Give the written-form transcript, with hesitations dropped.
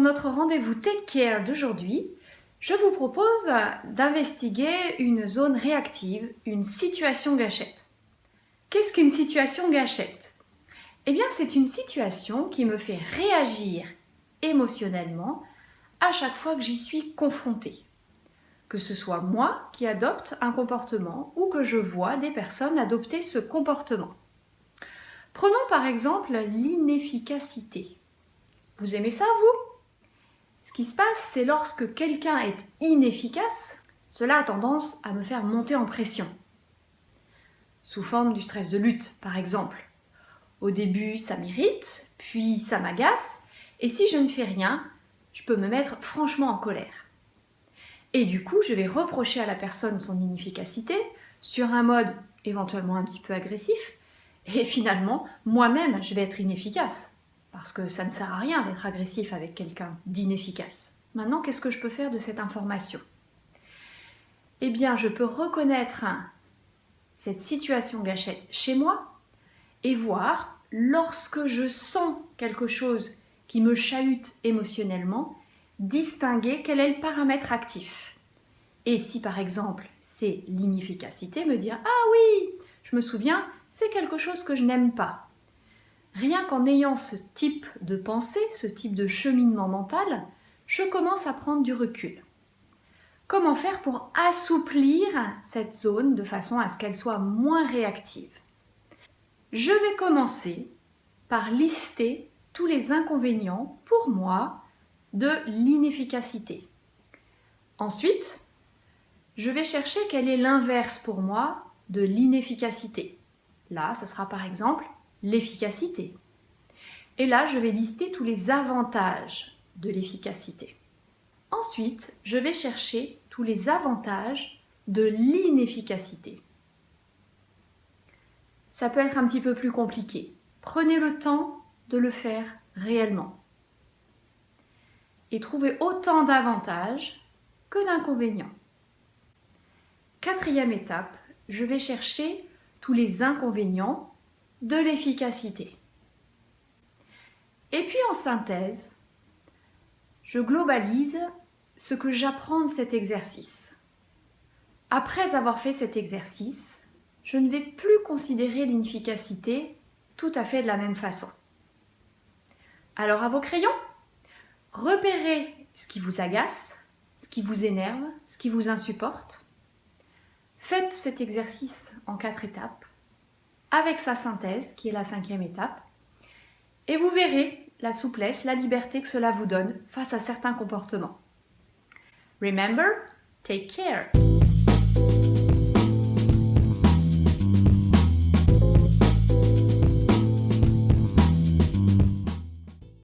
notre rendez-vous Take Care d'aujourd'hui, je vous propose d'investiguer une zone réactive, une situation gâchette. Qu'est-ce qu'une situation gâchette? Eh bien, c'est une situation qui me fait réagir émotionnellement à chaque fois que j'y suis confrontée. Que ce soit moi qui adopte un comportement ou que je vois des personnes adopter ce comportement. Prenons par exemple l'inefficacité. Vous aimez ça, vous? Ce qui se passe, c'est lorsque quelqu'un est inefficace, cela a tendance à me faire monter en pression. Sous forme du stress de lutte, par exemple. Au début, ça m'irrite, puis ça m'agace, et si je ne fais rien, je peux me mettre franchement en colère. Et du coup, je vais reprocher à la personne son inefficacité sur un mode éventuellement un petit peu agressif, et finalement, moi-même, je vais être inefficace. Parce que ça ne sert à rien d'être agressif avec quelqu'un d'inefficace. Maintenant, qu'est-ce que je peux faire de cette information? Eh bien, je peux reconnaître cette situation gâchette chez moi et voir, lorsque je sens quelque chose qui me chahute émotionnellement, distinguer quel est le paramètre actif. Et si par exemple, c'est l'inefficacité, me dire « Ah oui, je me souviens, c'est quelque chose que je n'aime pas ». Rien qu'en ayant ce type de pensée, ce type de cheminement mental, je commence à prendre du recul. Comment faire pour assouplir cette zone de façon à ce qu'elle soit moins réactive? Je vais commencer par lister tous les inconvénients, pour moi, de l'inefficacité. Ensuite, je vais chercher quel est l'inverse pour moi de l'inefficacité. Là, ce sera par exemple l'efficacité. Et là, je vais lister tous les avantages de l'efficacité. Ensuite, je vais chercher tous les avantages de l'inefficacité. Ça peut être un petit peu plus compliqué. Prenez le temps de le faire réellement. Et trouvez autant d'avantages que d'inconvénients. Quatrième étape, je vais chercher tous les inconvénients de l'efficacité. Et puis en synthèse, je globalise ce que j'apprends de cet exercice. Après avoir fait cet exercice, je ne vais plus considérer l'inefficacité tout à fait de la même façon. Alors à vos crayons, repérez ce qui vous agace, ce qui vous énerve, ce qui vous insupporte. Faites cet exercice en 4 étapes, avec sa synthèse, qui est la 5e étape, et vous verrez la souplesse, la liberté que cela vous donne face à certains comportements. Remember, take care!